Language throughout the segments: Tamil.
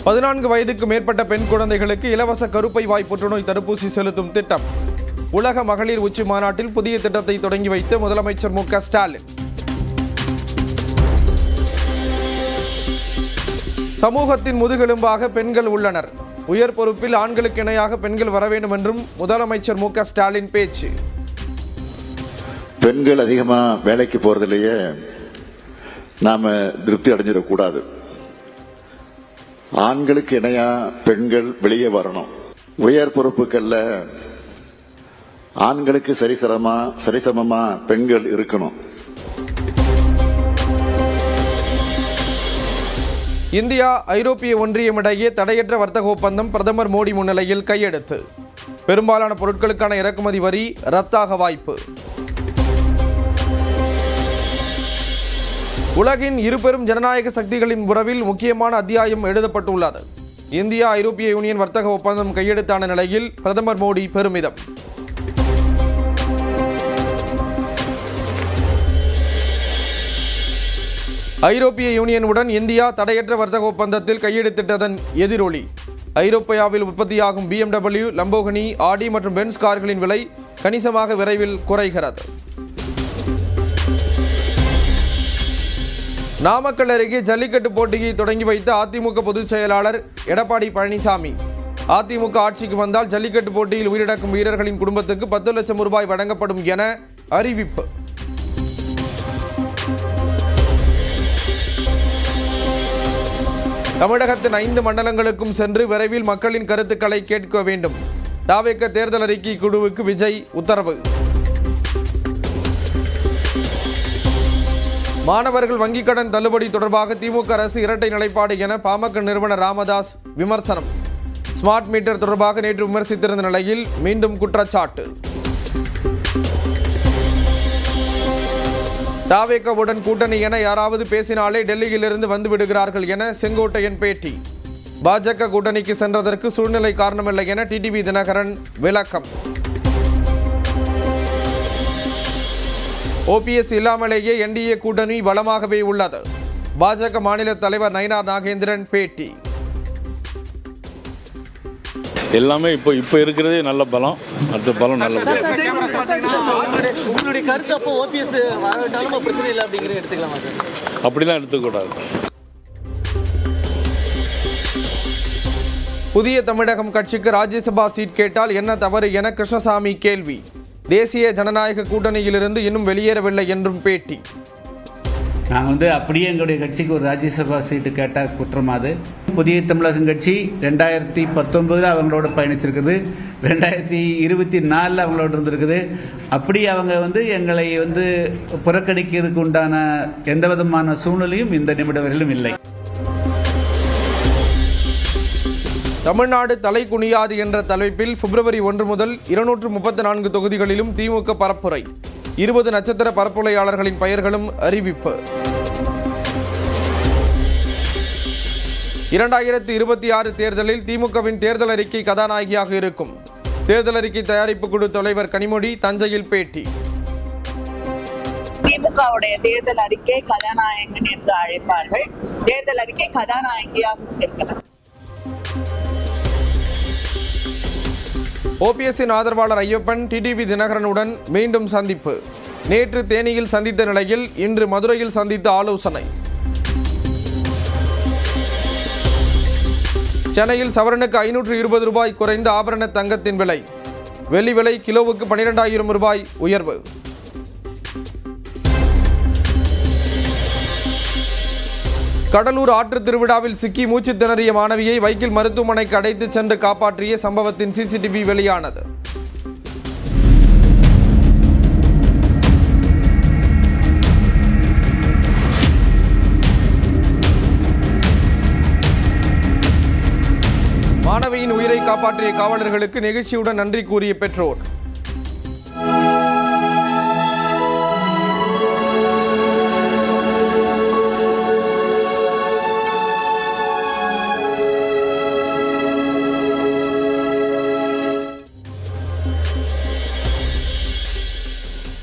14 வயதுக்கு மேற்பட்ட பெண் குழந்தைகளுக்கு இலவச கருப்பை வாய் புற்றுநோய் தடுப்பூசி செலுத்தும் திட்டம். உலக மகளிர் உச்சி மாநாட்டில் புதிய திட்டத்தை தொடங்கி வைத்த முதலமைச்சர் மு.க. ஸ்டாலின். சமூகத்தின் முதுகெலும்பாக பெண்கள் உள்ளனர். உயர் பொறுப்பில் ஆண்களுக்கு இணையாக பெண்கள் வர வேண்டும் என்றும் முதலமைச்சர் மு.க. ஸ்டாலின் பேச்சு. பெண்கள் அதிகமா வேலைக்கு போறதுலயே நாம திருப்தி அடைஞ்சிடக்கூடாது. ஆண்களுக்கு இணையா பெண்கள் வெளியே வரணும். உயர் பொறுப்புகள்ல ஆண்களுக்கு சரிசமமா பெண்கள் இருக்கணும். இந்தியா ஐரோப்பிய ஒன்றியம் இடையே தடையற்ற வர்த்தக ஒப்பந்தம் பிரதமர் மோடி முன்னிலையில் கையெழுத்து. பெரும்பாலான பொருட்களுக்கான இறக்குமதி வரி ரத்தாக வாய்ப்பு. உலகின் இருபெரும் ஜனநாயக சக்திகளின் உறவில் முக்கியமான அத்தியாயம் எழுதப்பட்டுள்ளது. இந்தியா ஐரோப்பிய யூனியன் வர்த்தக ஒப்பந்தம் கையெழுத்தான நிலையில் பிரதமர் மோடி பெருமிதம். ஐரோப்பிய யூனியனுடன் இந்தியா தடையற்ற வர்த்தக ஒப்பந்தத்தில் கையெழுத்திட்டதன் எதிரொலி. ஐரோப்பியாவில் உற்பத்தியாகும் BMW, லம்போகினி, ஆடி மற்றும் பென்ஸ் கார்களின் விலை கணிசமாக விரைவில் குறைகிறது. நாமக்கல் அருகே ஜல்லிக்கட்டு போட்டியை தொடங்கி வைத்த அதிமுக பொதுச் செயலாளர் எடப்பாடி பழனிசாமி. அதிமுக ஆட்சிக்கு வந்தால் ஜல்லிக்கட்டு போட்டியில் உயிரிழக்கும் வீரர்களின் குடும்பத்துக்கு 10 லட்சம் ரூபாய் வழங்கப்படும் என அறிவிப்பு. தமிழகத்தின் 5 மண்டலங்களுக்கும் சென்று விரைவில் மக்களின் கருத்துக்களை கேட்க வேண்டும். தாவேக தேர்தல் அறிக்கை குழுவுக்கு விஜய் உத்தரவு. மாணவர்கள் வங்கிக் கடன் தள்ளுபடி தொடர்பாக திமுக அரசு இரட்டை நிலைப்பாடு என பாமக நிறுவனர் ராமதாஸ் விமர்சனம். ஸ்மார்ட் மீட்டர் தொடர்பாக நேற்று விமர்சித்திருந்த நிலையில் மீண்டும் குற்றச்சாட்டு. தாவேகவுடன் கூட்டணி என யாராவது பேசினாலே டெல்லியிலிருந்து வந்து விடுகிறார்கள் என செங்கோட்டையன் பேட்டி. பாஜக கூட்டணிக்கு சென்றதற்கு சூழ்நிலை காரணமில்லை என டிடிவி தினகரன் விளக்கம். ஓபிஎஸ் இல்லாமலேயே என்டிஏ கூட்டணி பலமாகவே உள்ளது. பாஜக மாநில தலைவர் நயினார் நாகேந்திரன் பேட்டி. எல்லாமே இப்போ இருக்கிறதே நல்ல பலம், அடுத்த பலம் நல்ல பலம். உங்களுடைய கருத்து அப்போ ஓபிஎஸ் வரட்டாலும் பிரச்சனை இல்லை அப்படிங்கிற எடுத்துக்கலாமா சார்? அப்படிலாம் எடுத்துக்கூடாது. புதிய தமிழகம் கட்சிக்கு ராஜ்யசபா சீட் கேட்டால் என்ன தவறு என கிருஷ்ணசாமி கேள்வி. தேசிய ஜனநாயக கூட்டணியிலிருந்து இன்னும் வெளியேறவில்லை என்றும் பேட்டி. நாங்கள் அப்படியே எங்களுடைய கட்சிக்கு ஒரு ராஜ்யசபா சீட்டு கேட்டால் குற்றமாது. புதிய தமிழகம் கட்சி 2019 அவங்களோட பயணிச்சிருக்குது, 2024 அவங்களோட இருந்திருக்குது. அப்படி அவங்க எங்களை புறக்கணிக்கிறதுக்கு உண்டான எந்த விதமான சூழ்நிலையும் இந்த நிமிடம் வரையிலும் இல்லை. தமிழ்நாடு தலை குனியாது என்ற தலைப்பில் பிப்ரவரி 1 முதல் 234 தொகுதிகளிலும் திமுக பரப்புரை. 20 நட்சத்திர பரப்புரையாளர்களின் பெயர்களும் அறிவிப்பு. 2026 தேர்தலில் திமுகவின் தேர்தல் அறிக்கை கதாநாயகியாக இருக்கும். தேர்தல் அறிக்கை தயாரிப்பு குழு தலைவர் கனிமொழி தஞ்சையில் பேட்டி. திமுகவுடைய தேர்தல் அறிக்கை கதாநாயகன் என்று அழைப்பார்கள். தேர்தல் அறிக்கை கதாநாயகியாக இருக்கிறது. ஓபிஎஸ்ஸின் ஆதரவாளர் ஐயப்பன் டிடிவி தினகரனுடன் மீண்டும் சந்திப்பு. நேற்று தேனியில் சந்தித்த நிலையில் இன்று மதுரையில் சந்தித்த ஆலோசனை. சென்னையில் சவரனுக்கு 520 ரூபாய் குறைந்த ஆபரண தங்கத்தின் விலை. வெள்ளி விலை கிலோவுக்கு 12,000 ரூபாய் உயர்வு. கடலூர் ஆற்று திருவிழாவில் சிக்கி மூச்சு திணறிய மாணவியை வைக்கில் மருத்துவமனைக்கு அடைத்து சென்று காப்பாற்றிய சம்பவத்தின் சிசிடிவி வெளியானது. மாணவியின் உயிரை காப்பாற்றிய காவலர்களுக்கு நெகிழ்ச்சியுடன் நன்றி கூறிய பெற்றோர்.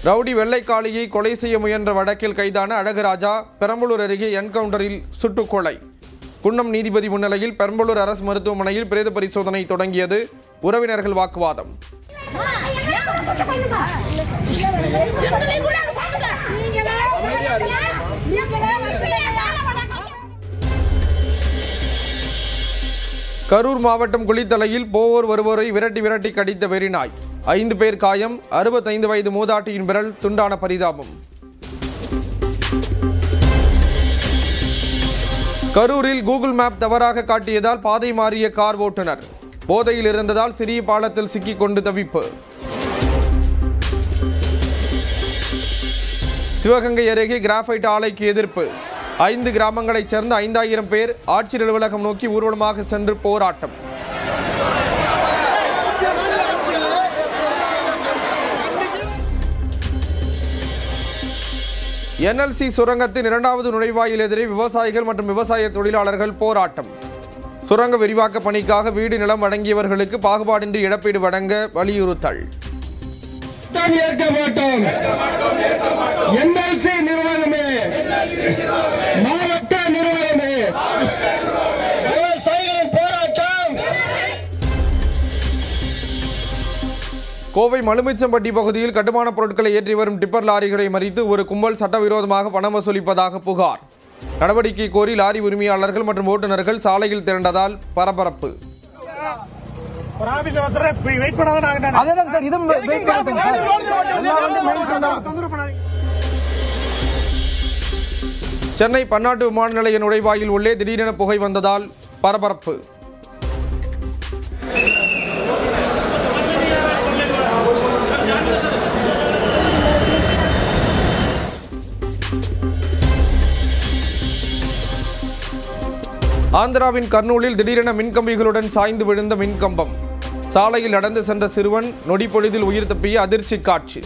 ரவுடி வெள்ளைக்காளியை கொலை செய்ய முயன்ற வழக்கில் கைதான அழகுராஜா பெரம்பலூர் அருகே என்கவுண்டரில் சுட்டுக் கொலை. குன்னம் நீதிபதி முன்னிலையில் பெரம்பலூர் அரசு மருத்துவமனையில் பிரேத பரிசோதனை தொடங்கியது. உறவினர்கள் வாக்குவாதம். கரூர் மாவட்டம் குளித்தலையில் போவோர் வருவோரை விரட்டி கடித்த வெறிநாய். 5 பேர் காயம். 65 வயது மூதாட்டியின் விரல் துண்டான பரிதாபம். கரூரில் கூகுள் மேப் தவறாக காட்டியதால் பாதை மாறிய கார் ஓட்டுநர். போதையில் இருந்ததால் சிறிய பாலத்தில் சிக்கிக் கொண்டு தவிப்பு. சிவகங்கை அருகே கிராஃபைட் ஆலைக்கு எதிர்ப்பு. 5 கிராமங்களைச் சேர்ந்த 5000 பேர் ஆட்சியர் அலுவலகம் நோக்கி ஊர்வலமாக சென்று போராட்டம். NLC சுரங்கத்தின் 2வது நுழைவாயில் எதிரே விவசாயிகள் மற்றும் விவசாய தொழிலாளர்கள் போராட்டம். சுரங்க விரிவாக்க பணிக்காக வீடு நிலம் வழங்கியவர்களுக்கு பாகுபாடின்றி இழப்பீடு வழங்க வலியுறுத்தல். ஏற்க மாட்டோம். NLC நிறுவனமே, மாவட்ட நிறுவனமே, விவசாயிகளின் போராட்டம். கோவை மலுமிச்சம்பட்டி பகுதியில் கட்டுமான பொருட்களை ஏற்றி வரும் டிப்பர் லாரிகளை மறித்து ஒரு கும்பல் சட்டவிரோதமாக பணம் வசூலிப்பதாக புகார். நடவடிக்கை கோரி லாரி உரிமையாளர்கள் மற்றும் ஓட்டுநர்கள் சாலையில் திரண்டதால் பரபரப்பு. சென்னை பன்னாட்டு விமான நிலைய நுழைவாயில் உள்ளே திடீரென புகை வந்ததால் பரபரப்பு. ஆந்திராவின் கர்னூலில் திடீரென மின்கம்பிகளுடன் சாய்ந்து விழுந்த மின்கம்பம். சாலையில் நடந்து சென்ற சிறுவன் நொடி பொழுதில் உயிர் தப்பிய அதிர்ச்சி காட்சி.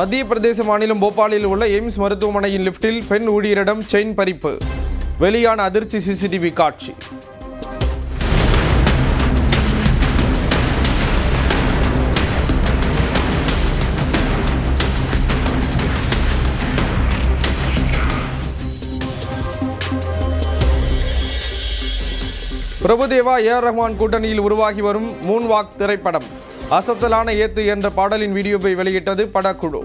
மத்திய பிரதேச மாநிலம் போபாலில் உள்ள எய்ம்ஸ் மருத்துவமனையின் லிப்டில் பெண் ஊழியரிடம் செயின் பறிப்பு. வெளியான அதிர்ச்சி சிசிடிவி காட்சி. பிரபுதேவா AR ரஹ்மான் கூட்டணியில் உருவாகி வரும் மூன்வாக் திரைப்படம். அசத்தலான ஏத்து என்ற பாடலின் வீடியோவை வெளியிட்டது படக்குழு.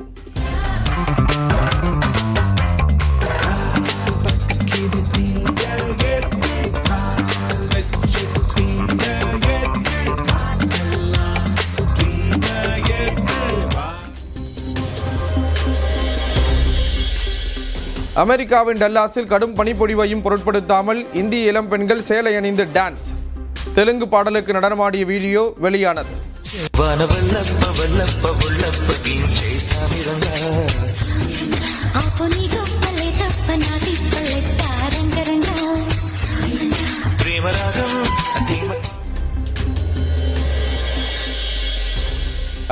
அமெரிக்காவின் டல்லாஸில் கடும் பனிப்பொழிவையும் பொருட்படுத்தாமல் இந்திய இளம் பெண்கள் சேலை அணிந்து டான்ஸ். தெலுங்கு பாடலுக்கு நடனமாடிய வீடியோ வெளியானது.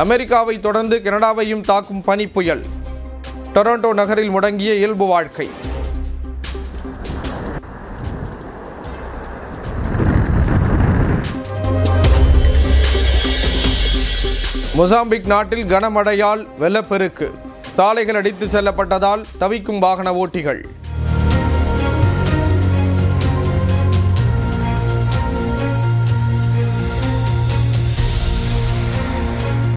அமெரிக்காவை தொடர்ந்து கனடாவையும் தாக்கும் பனி புயல். டொரண்டோ நகரில் முடங்கிய இயல்பு வாழ்க்கை. மொசாம்பிக் நாட்டில் கனமழையால் வெள்ளப்பெருக்கு. சாலைகள் அடித்து செல்லப்பட்டதால் தவிக்கும் வாகன ஓட்டிகள்.